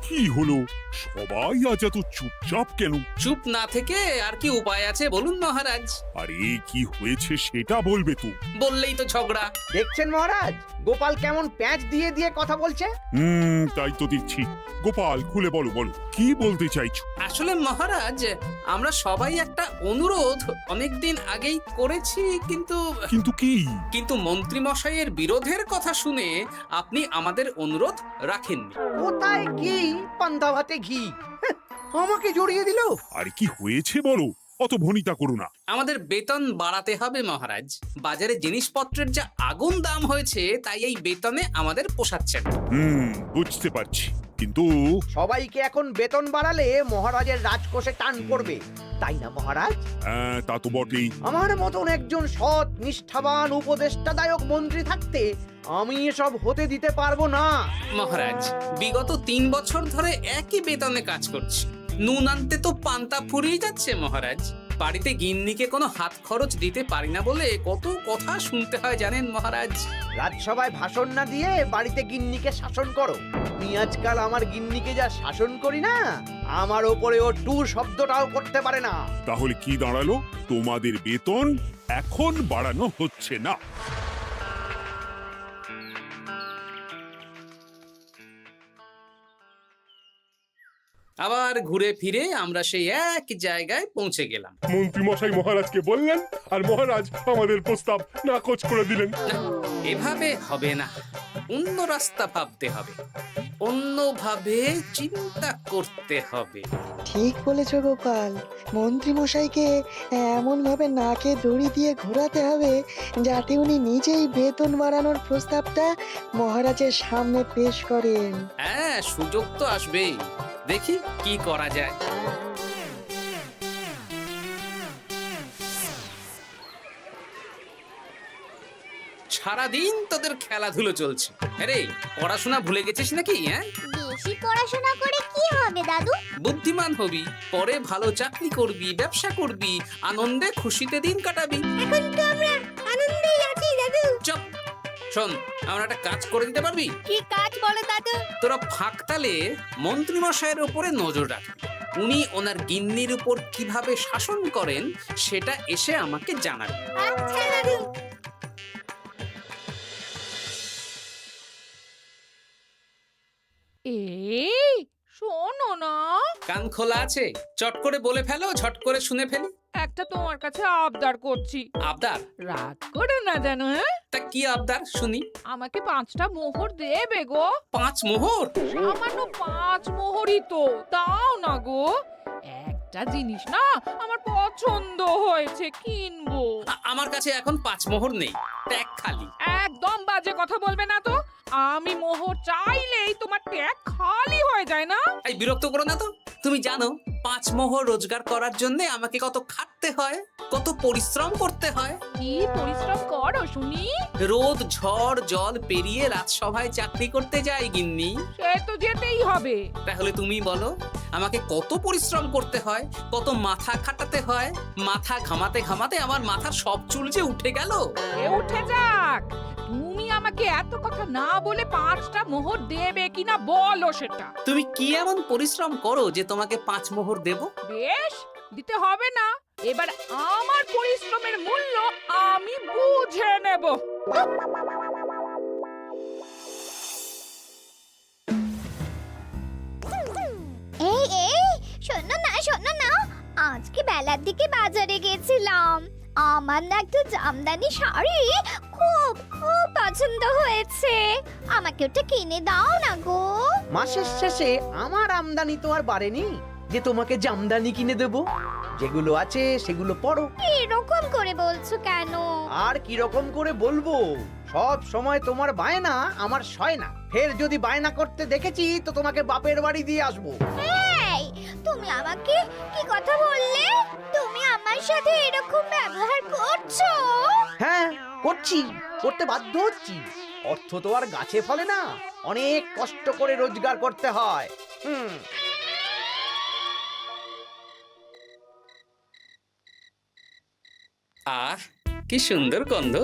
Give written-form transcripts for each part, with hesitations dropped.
কি হলো? সবাই আজ এত চুপচাপ কেন? চুপ না থেকে আর কি উপায় আছে বলুন মহারাজ? আরে কি হয়েছে সেটা বলবে তো। বললেই তো ঝগড়া। দেখছেন মহারাজ, গোপাল কেমন প্যাঁচ দিয়ে দিয়ে কথা বলছে। তাই তো দেখছি। গোপাল, খুলে বলো বলো, কি বলতে চাইছো? আসলে মহারাজ, আমরা সবাই একটা অনুরোধ অনেকদিন আগেই করেছি, কিন্তু কিন্তু কি? কিন্তু মন্ত্রী মশাইয়ের বিরোধের কথা শুনে আপনি আমাদের অনুরোধ রাখেননি। কোথায় কি পান্তা ভাতে ঘি, হ্যাঁ, আমাকে জড়িয়ে দিল। আরে কি হয়েছে বলো, অত ভনিতা করো না। আমাদের বেতন বাড়াতে হবে মহারাজ। বাজারে জিনিসপত্রের যা আগুন দাম হয়েছে, তাই এই বেতনে আমাদের পোষাচ্ছে না। বুঝতে পারছি, কিন্তু সবাইকে এখন বেতন বাড়ালে মহারাজের রাজকোষে টান পড়বে, তাই না মহারাজ? হ্যাঁ, তা তো বটেই। আমার মতন একজন সৎ নিষ্ঠাবান উপদেষ্টাদায়ক মন্ত্রী থাকতে আমি এসব হতে দিতে পারবো না। মহারাজ, বিগত 3 বছর ধরে একই বেতনে কাজ করছি। নুন আনতে তো পান্তা ফুরিয়ে যাচ্ছে মহারাজ। বাড়িতে গিন্নিকে কোনো হাত খরচ দিতে পারি না বলে কত কথা শুনতে হয় জানেন মহারাজ। রাজসভায় ভাষণ না দিয়ে বাড়িতে গিন্নিকে শাসন করো। আমি আজকাল আমার গিন্নিকে যা শাসন করি না, আমার ওপরে ও টু শব্দটাও করতে পারে না। তাহলে কি দাঁড়ালো? তোমাদের বেতন এখন বাড়ানো হচ্ছে না। আবার ঘুরে ফিরে আমরা সেই এক জায়গায় পৌঁছে গেলাম। মন্ত্রী মশাই মহারাজকে বললেন, আর মহারাজ আমাদের প্রস্তাব নাকচ করে দিলেন। এভাবে হবে না, অন্য রাস্তা ভাবতে হবে, অন্যভাবে চিন্তা করতে হবে। ঠিক বলেছ গোপাল, মন্ত্রী মশাইকে এমন ভাবে নাকে দড়ি দিয়ে ঘোরাতে হবে যাতে উনি নিজেই বেতন বাড়ানোর প্রস্তাবটা মহারাজের সামনে পেশ করেন। হ্যাঁ, সুযোগ তো আসবেই। দেখি কি করা যায়। সারাদিন তোদের খেলাধুলো চলছে। আরে পড়াশোনা ভুলে গেছিস নাকি? হ্যাঁ, বেশি পড়াশোনা করে কি হবে দাদু? বুদ্ধিমান হবি, পরে ভালো চাকরি করবি, ব্যবসা করবি, আনন্দে খুশিতে দিন কাটাবি। এখন তো আমরা আনন্দেই আছি দাদু। চুপ! শোন, আমরা একটা কাজ করে দিতে পারবি? কি কাজ বলো দাদু? তোরা ফাঁকতালে মন্ত্রী মশাইয়ের উপরে নজর রাখবি। উনি ওনার গিন্নির উপর কিভাবে শাসন করেন সেটা এসে আমাকে জানাবে। আচ্ছা দাদু। এই শোনো না, কান খোলা আছে? চট করে বলে ফেলো, ঝট করে শুনে ফেলি। একটা তোমার কাছে আবদার করছি, আবদার? রাগ করে না জানো। হ্যাঁ, তা কি আবদার শুনি? আমাকে 5টা মোহর দেবে গো। 5 মোহর? সামান্য 5 মোহরই তো, দাও না গো। একটা জিনিস না আমার পছন্দ হয়েছে, কিনবো। আমার কাছে এখন 5 মোহর নেই, ট্যাগ খালি। একদম বাজে কথা বলবে না তো। আমি মোহর চাইলেই তোমার ট্যাগ খালি হয়ে যায় না। এই বিরক্ত করো না তো। তুমি জানো 5 মোহর রোজগার করার জন্য আমাকে কত খাটতে হয়, কত পরিশ্রম করতে হয়? কি পরিশ্রম করো শুনি? রোদ ঝড় জল পেরিয়ে রাজসভায় চাকরি করতে যাই গিন্নি। সে তো যেতেই হবে। তাহলে তুমি বলো, আমাকে কত পরিশ্রম করতে হয়, কত মাথা খাটাতে হয়। মাথা ঘামাতে ঘামাতে আমার মাথার সব চুল যে উঠে গেল। এ উঠে যাক, তুমি আমাকে এত কথা না বলে 5টা মোহর দেবে কিনা বলো সেটা। তুমি কি এমন পরিশ্রম করো যে তোমাকে 5 মোহর দেব? বেশ, দিতে হবে না। এবার আমার পরিশ্রমের মূল্য আমি বুঝে নেব। এই এই শোনো না, আজকে বেলার দিকে বাজারে গেছিলাম। আমার না একটা জামদানি শাড়ি খুব খুব পছন্দ হয়েছে। আমাকে ওটা কিনে দাও না গো। মাসের শেষে আমার আমদানি তো আর বাড়েনি যে তোমাকে জামদানি কিনে দেব। যেগুলো আছে সেগুলো পড়ো। এরকম করে বলছো কেন? আর কি রকম করে বলবো, সব সময় তোমার বায়না আমার সয় না। ফের যদি বায়না করতে দেখেছি তো তোমাকে বাপের বাড়ি দিয়ে আসবো। এই, তুমি আমাকে কি কথা বললে? তুমি আমার সাথে এরকম ব্যবহার করছো? হ্যাঁ, করতে বাধ্য হচ্ছি। অর্থ তো আর গাছে ফলে না, অনেক কষ্ট করে রোজগার করতে হয়। আহ, কি সুন্দর গন্ধ!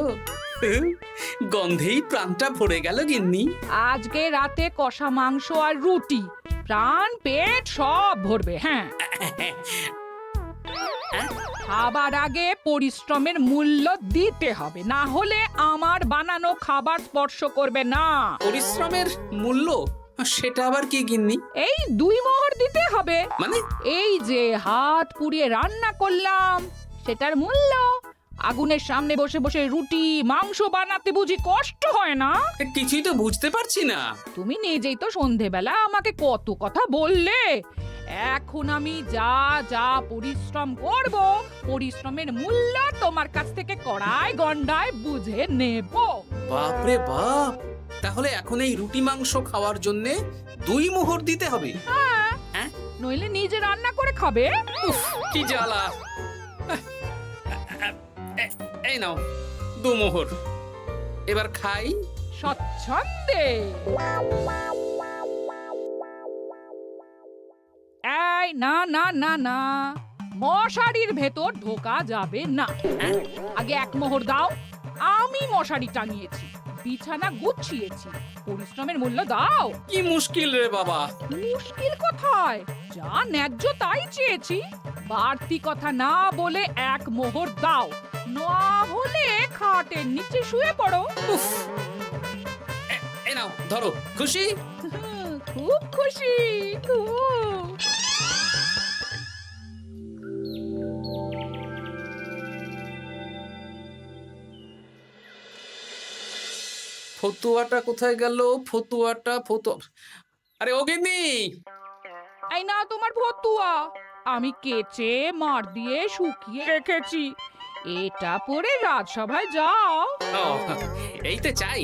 গন্ধেই প্রাণটা ভরে গেল গিন্নি। আজকে রাতে কষা মাংস আর রুটি, প্রাণ পেট সব ভরবে। হ্যাঁ, খাবার আগে পরিশ্রমের মূল্য দিতে হবে, না হলে আমার বানানো খাবার স্পর্শ করবে না। পরিশ্রমের মূল্য সেটা আবার কি গিন্নি? এই 2 মোহর দিতে হবে। মানে এই যে হাত পুড়িয়ে রান্না করলাম সেটার মূল্য। আগুনের সামনে বসে বসে রুটি মাংস বানাতে বুঝি কষ্ট হয় না? কিছুই তো বুঝতে পারছি না। তুমি নিজেই তো সন্ধেবেলা আমাকে কত কথা বললে। এখন আমি যা যা পরিশ্রম করব, পরিশ্রমের মূল্য তোমার কাছ থেকে কড়াই গন্ডায় বুঝে নেব। বাপরে বাপ, তাহলে এখন এই রুটি মাংস খাওয়ার জন্য 2 মোহর দিতে হবে? হ্যাঁ, নইলে নিজে রান্না করে খাবে। উফ, কি জ্বালা। এই নাও 2 মোহর, এবার খাই। স্বচ্ছন্দে। এই না না না না, মশারির ভেতর ঢোকা যাবে না। আগে 1 মোহর দাও। আমি মশারি টাঙিয়েছি, বিছানা গুছিয়েছি, পরিশ্রমের মূল্য দাও। কি মুশকিল রে বাবা। মুশকিল কোথায়? যা ন্যায্য তাই চেয়েছি। বাড়তি কথা না বলে 1 মোহর দাও, না হলে খাটের নিচে শুয়ে পড়ো। উফ, এই নাও ধরো। খুশি? খুব খুশি, খুব। ফতুয়াটা কোথায় গেল? ফতুয়া। আরে ও গিন্নি, এই না তোমার ফতুয়া, আমি কেচে মার দিয়ে শুকিয়ে রেখেছি। এটা পরে রাজসভায় যাও। ও, এই তো চাই।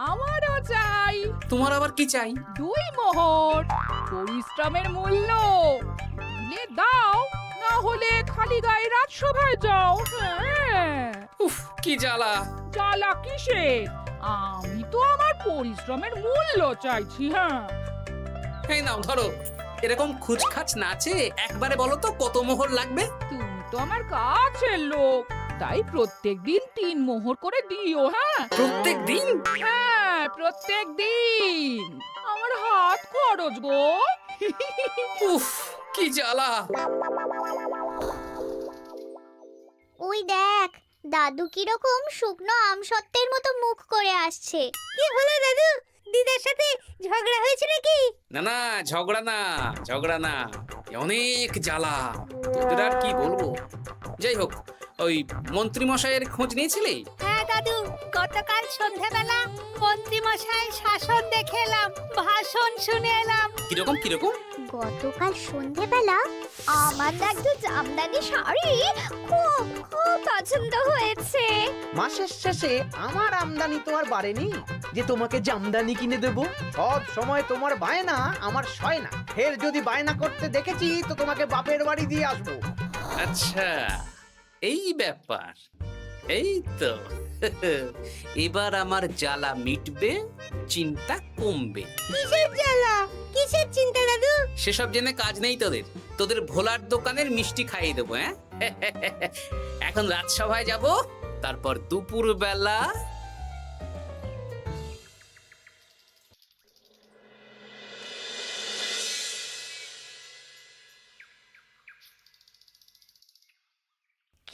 আমারও চাই। তোমার আবার কি চাই? 2 মোহর, পরিশ্রমের মূল্য দিলে দাও, না হলে খালি গায়ে রাজসভায় যাও। হ্যাঁ, উফ, কি জ্বালা। জ্বালা কিসের? আমি তো আমার পরিশ্রমের মূল্য চাইছি। হ্যাঁ, এই নাও ধরো। এরকম খুচখাচ নাচে একবারে বলো তো কত মোহর লাগবে? তুমি তো আমার কাছের লোক, তাই প্রত্যেকদিন 3 মোহর করে দিও। হ্যাঁ, প্রত্যেক দিন? হ্যাঁ, প্রত্যেকদিন। আমার হাত খরচ গো। উফ, কি জ্বালা। ওই দেখ, দাদু কিরকম শুকনো আমসত্ত্বের মতো মুখ করে আসছে। কি হলো দাদু? দিদার সাথে ঝগড়া হয়েছে নাকি? না না, ঝগড়া না, অনেক জ্বালা। তোদের আর কি বলবো। যাই হোক, ওই মন্ত্রী মশাইয়ের খোঁজ নিয়েছিলি? হ্যাঁ দাদু, গতকাল সন্ধ্যাবেলা মন্ত্রী মশাই শাসন দেখে এলাম, ভাষণ শুনে এলাম। কিরকম? গতকাল সন্ধ্যাবেলা আমার না একটু জামদানি শাড়ি খুব খুব পছন্দ হয়েছে। মাসের শেষে আমার আমদানি তো আর বাড়েনি যে তোমাকে জামদানি কিনে দেব। সব সময় তোমার বায়না আমার সয় না। ফের যদি বায়না করতে দেখেছি তো তোমাকে বাপের বাড়ি দিয়ে আসবো। আচ্ছা, এই ব্যাপার। এই তো এবার আমার জ্বালা মিটবে, চিন্তা কমবে। কিসের জ্বালা? কিসের চিন্তা দাদু? সেসব জেনে কাজ নেই তোদের ভোলার দোকানের মিষ্টি খাইয়ে দেবো। হ্যাঁ, এখন রাজসভায় যাব, তারপর দুপুর বেলা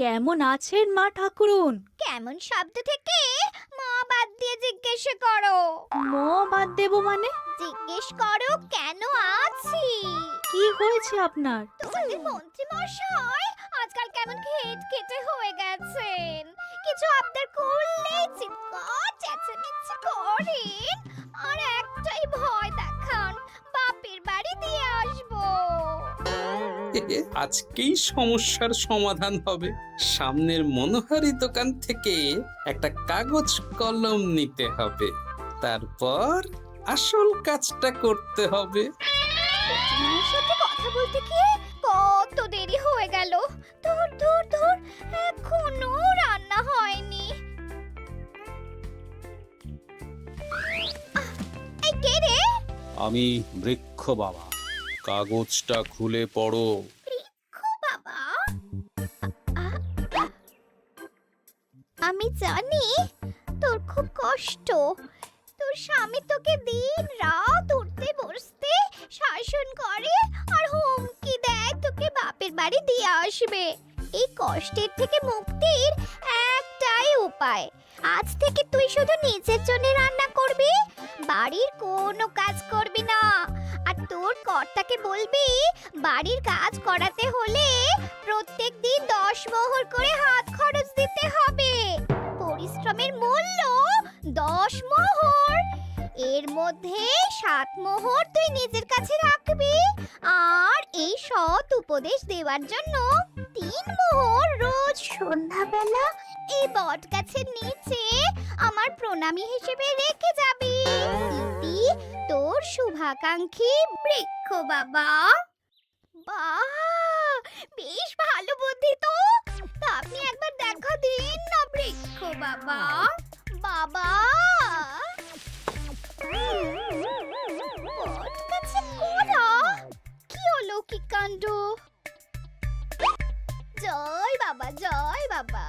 কেমন আছেন মা ঠাকুরুন? কেমন শব্দ থেকে মা বাদ দিয়ে জিজ্ঞেস করো। মো বাদ দেব মানে? জিজ্ঞেস করো কেন আছি। কি হয়েছে আপনার? তোমাদের মন্ত্রী মশাই আজকাল কেমন খেটে হয়ে গেছেন। কিছু আবদার করলেই চিৎকার চেঁচামেচি করেন, আর একটাই ভয় দেখান, বাপের বাড়ি দিয়ে আসবো। আজকেই সমস্যার সমাধান হবে। সামনের মনোহারি দোকান থেকে একটা কাগজ কলম নিতে হবে, তারপর আসল কাজটা করতে হবে। তোমার সাথে কথা বলতে গিয়ে কত দেরি হয়ে গেল। ধুর, এখনো রান্না হয়নি। এই কে রে? আমি বৃক্ষ বাবা, কাগজটা খুলে পড়ো। বাবা, আমি জানি তোর খুব কষ্ট। তোর স্বামী তোকে দিন রাত উঠতে বসতে শাসন করে আর হুমকি দেয় তোকে বাপের বাড়ি দিয়ে আসবে। এই কষ্টের থেকে মুক্তির একটাই উপায়, আজ থেকে তুই শুধু নিজের জন্য রান্না করবি, বাড়ির কোনো কাজ করবি না। আর তোর কর্তাকে বলবি বাড়ির কাজ করাতে হলে প্রত্যেকদিন 10 মোহর করে হাত খরচ দিতে হবে। পরিশ্রমের মূল্য 10 মোহর। এর মধ্যে 7 মোহর তুই নিজের কাছে রাখবি, আর এই সৎ উপদেশ দেওয়ার জন্য 3 মোহর রোজ সন্ধ্যাবেলা এই বট গাছের নিচে আমার প্রণামী হিসেবে রেখে যাবি। ইতি তোর শুভাকাঙ্ক্ষী বৃক্ষ বাবা। বাহ, বেশ ভালো বুদ্ধি তো। তা আপনি একবার দেখা দিন না বৃক্ষ বাবা। বাবা, বটগাছে কোরা, কি অলৌকিক কাণ্ড! জয় বাবা, জয় বাবা।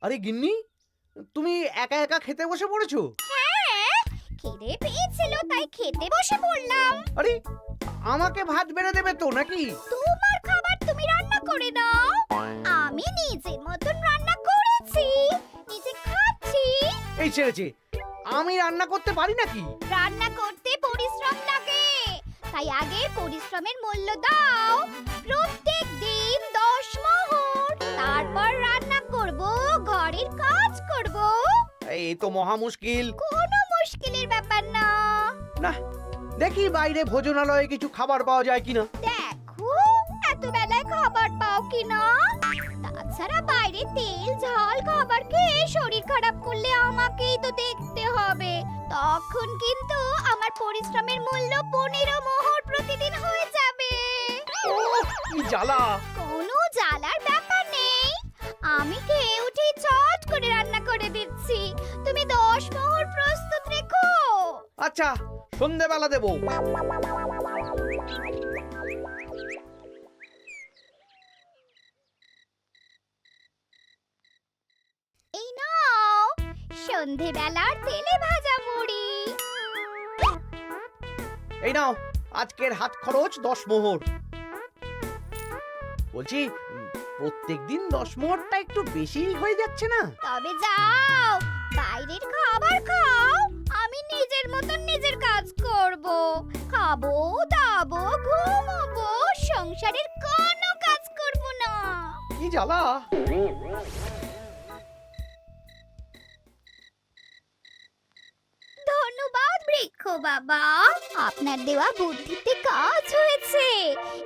আরে গিন্নি, তুমি একা একা খেতে বসে পড়েছো? হ্যাঁ, খিদে পেয়েছিল তাই খেতে বসে পড়লাম। আরে আমাকে ভাত বেড়ে দেবে তো নাকি? তোমার খাবার তুমি রান্না করে দাও, আমি নিজের মতন রান্না করেছি, নিজে খাচ্ছি। এই ছেড়েছে, আমি রান্না করতে পারি নাকি? রান্না করতে পরিশ্রম লাগে, তাই আগে পরিশ্রমের মূল্য দাও। প্রত্যেক দিন 10 মোহর, তারপর রান্না করব, ঘরের কাজ করব। এই তো মহা মুশকিল। কোনো মুশকিলের ব্যাপার না। না, দেখি বাইরে ভোজনালয়ে কিছু খাবার পাওয়া যায় কিনা। দেখো এত বেলায় খাবার পাও কিনা। তাছাড়া বাইরে তেল ঝাল খাবার খেয়ে শরীর খারাপ করলে আমাকেই তো দেখতে হবে। তখন কিন্তু আমার পরিশ্রমের মূল্য 15 মোহর প্রতিদিন হয়ে যাবে। কি জ্বালা! কোনো জ্বালার ব্যাপার নেই, আমি খেয়ে উঠে চট করে রান্না করে দিচ্ছি। তুমি 10 মোহর প্রস্তুত রেখো। আচ্ছা, সন্ধ্যেবেলা দেবো। এই নাও সন্ধেবেলার তেলে ভাজা মুড়ি। এই নাও আজকের হাত খরচ 10 মোহর। বলছি, প্রত্যেকদিন 10 মোহরটা একটু বেশি হয়ে যাচ্ছে না? তবে যাও, বাইরের খাবার খাও, আমি নিজের মতন নিজের কাজ করব। খাবো, দাবো, ঘুমাবো, সংসারের কোনো কাজ করব না। কি জ্বালা! ধন্যবাদ বৃক্ষ বাবা, আপনার দেওয়া বুদ্ধিতে কাজ হয়েছে।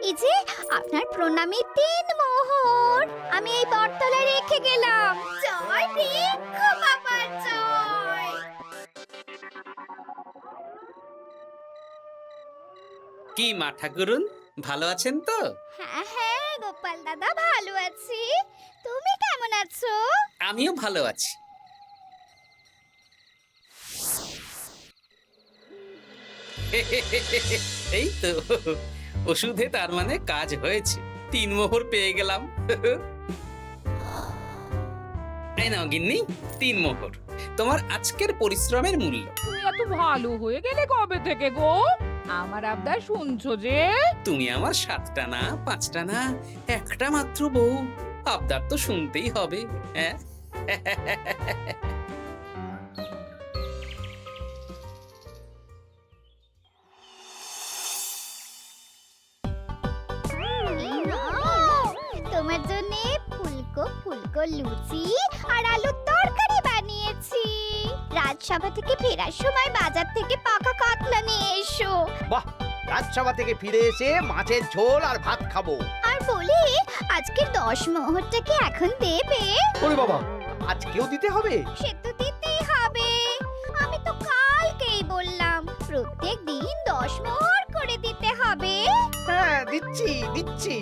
এই যে আপনার প্রণামী 3 মোহর আমি এই বটতলায় রেখে গেলাম। জয় বৃক্ষ বাবা, জয়। কি মা ঠাকুরুন, ভালো আছেন তো? হ্যাঁ হ্যাঁ গোপাল দাদা, ভালো আছি। তুমি কেমন আছো? আমিও ভালো আছি। এই তো ওষুধে তার মানে কাজ হয়েছে, 3 মোহর পেয়ে গেলাম। এই নাও গিন্নি, 3 মোহর তোমার আজকের পরিশ্রমের মূল্য। তুমি এত ভালো হয়ে গেলে কবে থেকে গো? আমার আবদার শুনছো যে? তুমি আমার 7টা না 5টা না, একটা মাত্র বউ, আবদার তো শুনতেই হবে। হ্যাঁ, এই নাও, তোমার জন্য ফুলকো ফুলকো লুচি আর আলুর তরকারি বানিয়েছি। রাজসভা থেকে ফেরার সময় বাজার থেকে পাকা কাতলা নিয়ে এসো। বাহ, রাজসভা থেকে ফিরে এসে মাছের ঝোল আর ভাত খাবো। আর বলি, আজকের 10 মোহরটা কি এখন দেবে? ওরে বাবা, আজকেও দিতে হবে? সে তো দিতেই হবে। আমি তো কালকেই বললাম প্রত্যেক দিন 10 মোহর করে দিতে হবে। হ্যাঁ, দিচ্ছি দিচ্ছি।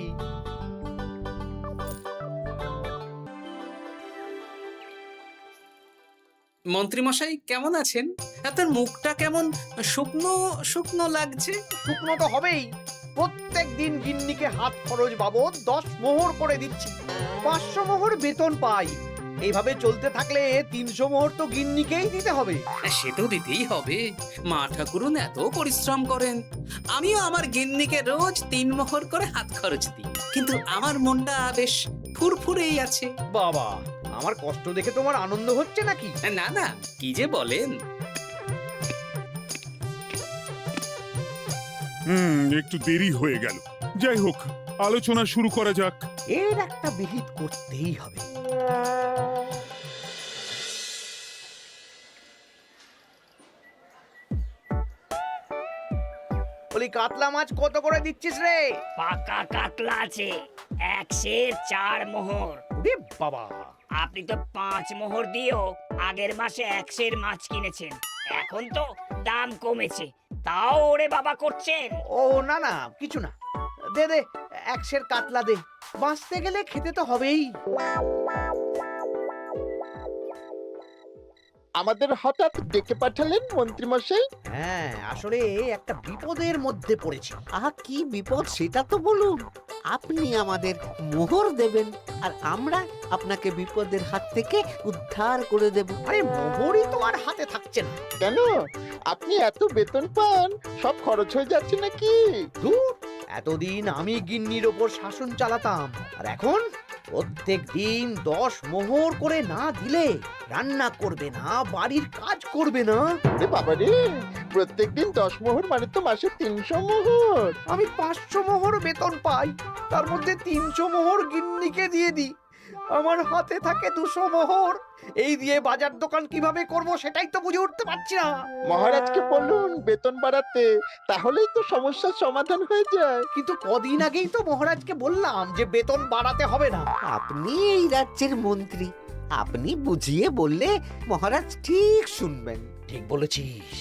মন্ত্রীমশাই কেমন আছেন? আপনার মুখটা কেমন শুকনো শুকনো লাগছে। শুকনো তো হবেই, প্রত্যেক দিন গিন্নিকে হাত খরচ বাবদ 10 মোহর করে দিচ্ছি। 500 মোহর বেতন পাই। এইভাবে চলতে থাকলে 300 মোহর তো গিন্নিকেই দিতে হবে। সে তো দিতেই হবে, মা ঠাকুরুন এত পরিশ্রম করেন। আমিও আমার গিন্নিকে রোজ 3 মোহর করে হাত খরচ দিই, কিন্তু আমার মনটা বেশ ফুরফুরেই আছে। বাবা, আমার কষ্ট দেখে তোমার আনন্দ হচ্ছে নাকি? না না, কি যে বলেন। একটু দেরি হয়ে গেল। যাই হোক, আলোচনা শুরু করা যাক। এর একটা বিহিত করতেই হবে। বলি, কাতলা মাছ কত করে দিচ্ছিস রে? পাকা কাতলা আছে 104 মোহর। ওরে বাবা, আপনি তো 5 মোহর দিয়েও আগের মাসে 100 মাছ কিনেছেন, এখন তো দাম কমেছে, তাও ওরে বাবা করছেন। ও না না, কিছু না। দে দে, 100 কাতলা দে। বাঁচতে গেলে খেতে তো হবেই। আমাদের হঠাৎ ডেকে পাঠালেন মন্ত্রী মশাই? হ্যাঁ, আসলে একটা বিপদের মধ্যে পড়েছি। আহা, কি বিপদ সেটা তো বলুন। আপনি আমাদের মোহর দেবেন আর আমরা আপনাকে বিপদের হাত থেকে উদ্ধার করে দেব। আরে মোহরই তো আর হাতে থাকছে না। কেন? আপনি এত বেতন পান, সব খরচ হয়ে যাচ্ছে নাকি? ধুর, এতদিন আমি গিন্নির ওপর শাসন চালাতাম, আর এখন প্রত্যেক দিন 10 মোহর করে না দিলে রান্না করবে না, বাড়ির কাজ করবে না। এ বাবা রে, প্রত্যেকদিন 10 মোহর মানে তো মাসে 300 মোহর। আমি 500 মোহর বেতন পাই, তার মধ্যে 300 মোহর গিন্নিকে দিয়ে দিই। আমার হাতে থাকে 200 মোহর। এই দিয়ে বাজার দোকান কিভাবে করব সেটাই তো বুঝে উঠতে পারছি না। মহারাজকে বলুন বেতন বাড়াতে, তাহলেই তো সমস্যার সমাধান হয়ে যায়। কিন্তু কদিন আগেই তো মহারাজকে বললাম যে বেতন বাড়াতে হবে না। আপনি এই রাজ্যের মন্ত্রী, আপনি বুঝিয়ে বললে মহারাজ ঠিক শুনবেন। ঠিক বলেছিস।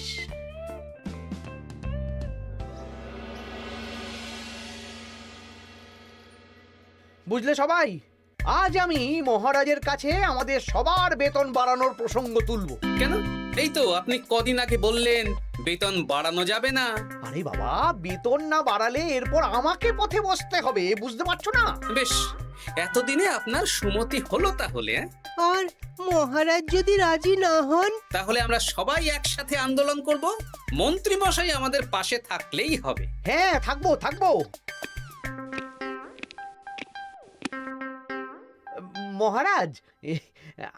বুঝলে সবাই, আজ আমি মহারাজের কাছে আমাদের সবার বেতন বাড়ানোর প্রসঙ্গ তুলব। কেন? এই তো আপনি কদিন আগে বললেন বেতন বাড়ানো যাবে না। আরে বাবা, বেতন না বাড়ালে এরপর আমাকে পথে বসতে হবে, বুঝতে পারছো না? বেশ, এতদিনে আপনার সুমতি হলো তাহলে। আর মহারাজ যদি রাজি না হন? তাহলে আমরা সবাই একসাথে আন্দোলন করব। মন্ত্রী মশাই আমাদের পাশে থাকলেই হবে। হ্যাঁ, থাকবো থাকবো। মহারাজ,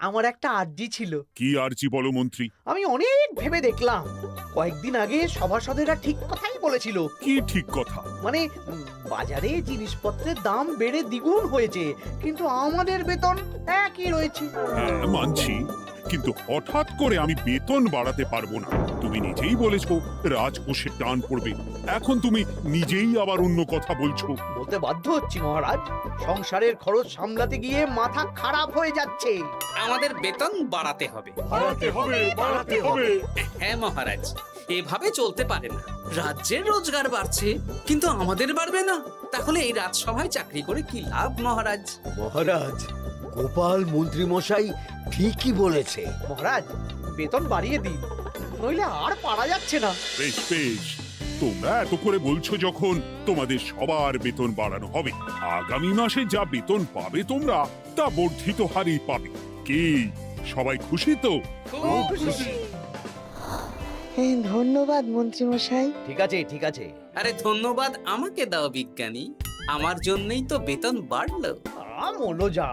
আমার একটা আর্জি ছিল। কি আর্জি বলো মন্ত্রী? আমি অনেক ভেবে দেখলাম, কয়েকদিন আগে সভাসদেরা ঠিক কথাই বলেছিল। কি ঠিক কথা? মানে বাজারে জিনিসপত্রের দাম বেড়ে দ্বিগুণ হয়েছে, কিন্তু আমাদের বেতন একই রয়েছে। হ্যাঁ, মানছি, কিন্তু হঠাৎ করে আমি বেতন বাড়াতে পারবো না। তুমি নিজেই বলেছো রাজকোষে টান পড়বে, এখন তুমি নিজেই আবার অন্য কথা বলছো। বলতে বাধ্য হচ্ছি মহারাজ, সংসারের খরচ সামলাতে গিয়ে মাথা খারাপ হয়ে যাচ্ছে। আমাদের বেতন বাড়াতে হবে। বাড়াতে হবে, বাড়াতে হবে। হ্যাঁ মহারাজ, এভাবে চলতে পারে না। রাজ্যের রোজগার বাড়ছে, কিন্তু আমাদের বাড়বে না। তাহলে এই রাজসভায় চাকরি করে কি লাভ মহারাজ? মহারাজ, গোপাল মন্ত্রী মশাই ঠিকই বলেছে। মহারাজ, বেতন বাড়িয়ে দিন, নইলে আর পারা যাচ্ছে না। বেশ বেশ, তোমরা এত করে বলছো যখন, তোমাদের সবার বেতন বাড়ানো হবে। আগামী মাসে যা বেতন পাবে তোমরা, তা বর্ধিত হারেই পাবে। কি সবাই খুশি তো? খুব খুশি। ধন্যবাদ মন্ত্রী মশাই। ঠিক আছে ঠিক আছে। আরে ধন্যবাদ আমাকে দাও বিজ্ঞানী, আমার জন্যই তো বেতন বাড়লো। মনোজা,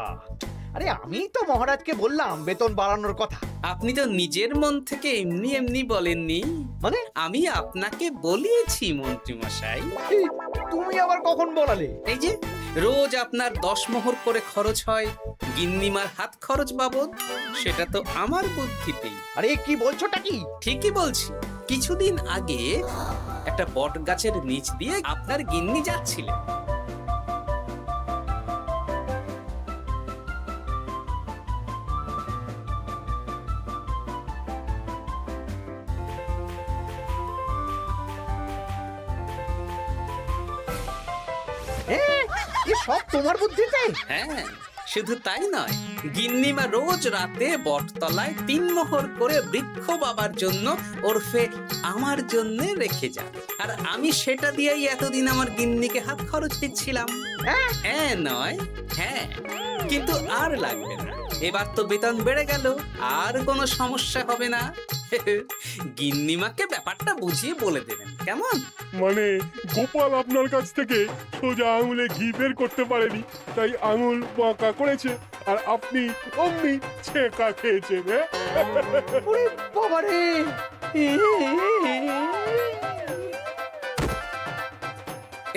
আরে আমি তো মহারাজকে বললাম বেতন বাড়ানোর কথা। আপনি তো নিজের মন থেকে এমনি এমনি বলেননি, মানে আমি আপনাকে বলিয়েছি মন্ত্রী মশাই। তুমি আবার কখন বলালে? এই যে রোজ আপনার 10 মোহর করে খরচ হয় গিন্নিমার হাত খরচ বাবদ, সেটা তো আমার বুদ্ধিতেই। আরে কি বলছোটা কি? ঠিকই বলছি। কিছুদিন আগে একটা বট গাছের নিচ দিয়ে আপনার গিন্নি যাচ্ছিলেন। সব তোমার বুদ্ধিতে? হ্যাঁ, শুধু তাই নয়, গিন্নিমা রোজ রাতে বটতলায় 3 মোহর করে বৃক্ষ বাবার জন্য ওরফে আমার জন্য রেখে যান। আর আমি সেটা দিয়েই এতদিন আমার গিন্নিকে হাত খরচ দিচ্ছিলাম। হ্যাঁ নয় হ্যাঁ, কিন্তু আর লাগবে না, এবার তো বেতন বেড়ে গেল, আর কোনো সমস্যা হবে না। গিন্নিমাকে ব্যাপারটা বুঝিয়ে বলে দেবেন, কেমন? মানে গোপাল আপনার কাছ থেকে সোজা আঙুলে ঘি বের করতে পারেনি, তাই আঙুল বাঁকা করেছে, আর আপনি অমনি ছেঁকা খেয়েছেন। হ্যাঁ? ওরে বাবারে!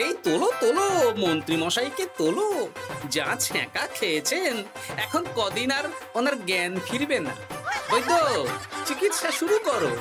এই তোলো তোলো, মন্ত্রী মশাইকে তোলো, যা ছ্যাঁকা খেয়েছেন এখন কদিন আর ওনার জ্ঞান ফিরবে না। ওই তো চিকিৎসা শুরু করো।